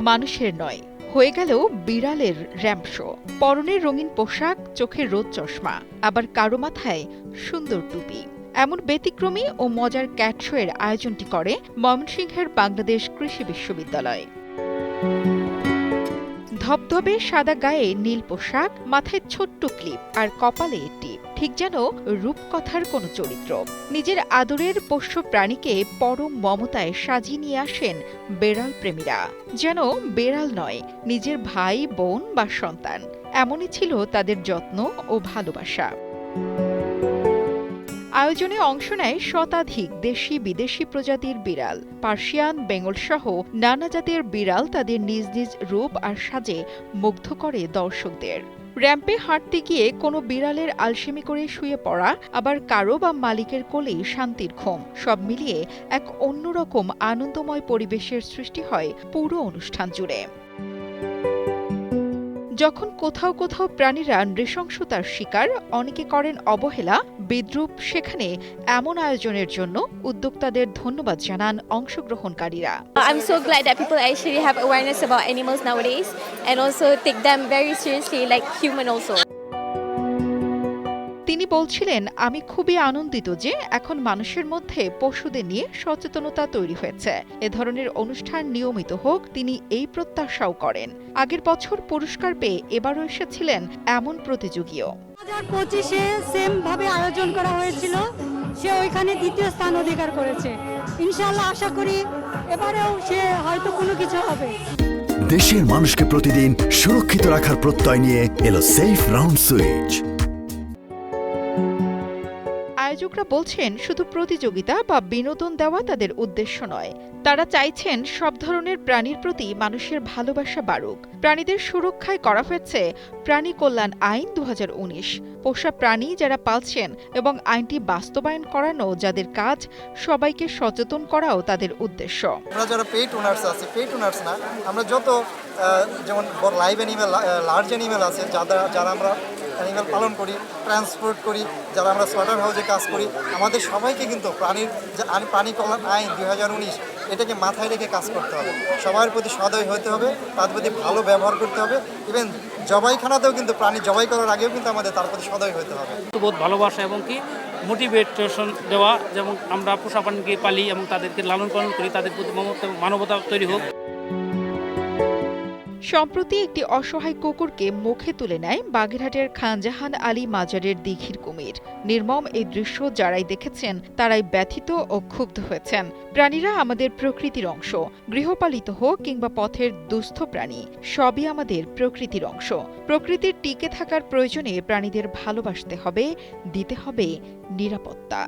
মানুষের নয়, হয়ে গেল বিড়ালের র্যাম্প শো। পরনের রঙিন পোশাক, চোখের রোদ চশমা, আবার কারো মাথায় সুন্দর টুপি। এমন ব্যতিক্রমী ও মজার ক্যাট শো এর আয়োজনটি করে ময়মনসিংহের বাংলাদেশ কৃষি বিশ্ববিদ্যালয়। ধবধবে সাদা গায়ে নীল পোশাক, মাথায় ছোট্ট ক্লিপ আর কপালে টিপ, ঠিক যেন রূপকথার কোনো চরিত্র। নিজের আদরের পোষ্য প্রাণীকে পরম মমতায় সাজিয়ে নিয়ে আসেন বেড়াল প্রেমীরা। যেন বেড়াল নয়, নিজের ভাই, বোন বা সন্তান। এমনই ছিল তাদের যত্ন ও ভালোবাসা। আয়োজনে অংশ নেয় শতাধিক দেশি বিদেশি প্রজাতির বিড়াল। পার্সিয়ান, বেঙ্গল সহ নানা জাতের বিড়াল তাদের নিজ নিজ রূপ আর সাজে মুগ্ধ করে দর্শকদের। র্যাম্পে হাঁটতে গিয়ে কোনো বিড়ালের আলসেমি করে শুয়ে পড়া, আবার কারো বা মালিকের কোলেই শান্তির ঘুম। সব মিলিয়ে এক অন্যরকম আনন্দময় পরিবেশের সৃষ্টি হয় পুরো অনুষ্ঠান জুড়ে। যখন কোথাও কোথাও প্রাণীরা নৃশংসতার শিকার, অনেকে করেন অবহেলা, বিদ্রূপ, সেখানে এমন আয়োজনের জন্য উদ্যোক্তাদের ধন্যবাদ জানান অংশগ্রহণকারীরা। I'm so glad that people actually have awareness about animals nowadays and also take them very seriously like human also. তিনি বলছিলেন, আমি খুবই আনন্দিত যে এখন মানুষের মধ্যে পশুদের নিয়ে সচেতনতা তৈরি হয়েছে। এ ধরনের অনুষ্ঠান নিয়মিত হোক, তিনি এই প্রত্যাশাও করেন। আগের বছর পুরস্কার পেয়ে এবারও এসেছিলেন এমন প্রতিযোগীও। 2025-এ সেম ভাবে আয়োজন করা হয়েছিল, সে ওইখানে দ্বিতীয় স্থান অধিকার করেছে। ইনশাআল্লাহ আশা করি এবারেও সে হয়তো কোনো কিছু হবে। দেশের মানুষকে প্রতিদিন সুরক্ষিত রাখার প্রত্যয় নিয়ে এলো সেফ রাউন্ড সুইচ। আয়োজকরা বলছেন, শুধু প্রতিযোগিতা বা বিনোদন দেওয়া তাদের উদ্দেশ্য নয়। তারা চাইছেন সব ধরনের প্রাণীর প্রতি মানুষের ভালোবাসা বাড়ুক। প্রাণীদের সুরক্ষায় করা হয়েছে প্রাণী কল্যাণ আইন 2019। পোষা প্রাণী যারা পালছেন এবং আইনটি বাস্তবায়ন করানো যাদের কাজ, সবাইকে সচেতন করাও তাদের উদ্দেশ্য। আমরা যারা পেট ওনার্স আছে, পেট ওনার্স না, আমরা যত যেমন লাইভ অ্যানিমেল, লার্জ অ্যানিমেল আছে, যারা আমরা অ্যানিমেল পালন করি, ট্রান্সপোর্ট করি, যারা আমরা স্লটার হাউসে কাজ করি, আমাদের সবাইকে কিন্তু প্রাণী কল্যাণ আইন 2019 এটাকে মাথায় রেখে কাজ করতে হবে। সবার প্রতি সদয় হতে হবে, তার প্রতি ভালো ব্যবহার করতে হবে। ইভেন জবাইখানাতেও কিন্তু প্রাণী জবাই করার আগেও কিন্তু আমাদের তার প্রতি সদয় হতে হবে। বহুত ভালোবাসা এবং কি মোটিভেশন দেওয়া, যেমন আমরা পোষা প্রাণীকে পালি এবং তাদেরকে লালন পালন করি, তাদের প্রতি মানবতা তৈরি হোক। সম্প্রতি একটি অসহায় কুকুরকে মুখে তুলে নেয় বাগেরহাটের খানজাহান আলী মাজারের দিঘির কুমির। নির্মম এই দৃশ্য যারাই দেখেছেন তারাই ব্যথিত ও ক্ষুব্ধ হয়েছেন। প্রাণীরা আমাদের প্রকৃতির অংশ। গৃহপালিত হোক কিংবা পথের দুস্থ প্রাণী, সবই আমাদের প্রকৃতির অংশ। প্রকৃতির টিকে থাকার প্রয়োজনে প্রাণীদের ভালোবাসতে হবে, দিতে হবে নিরাপত্তা।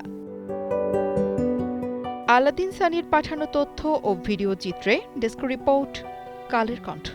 আলাদিন সানির পাঠানো তথ্য ও ভিডিও চিত্রে ডেস্ক রিপোর্ট, কালের কণ্ঠ।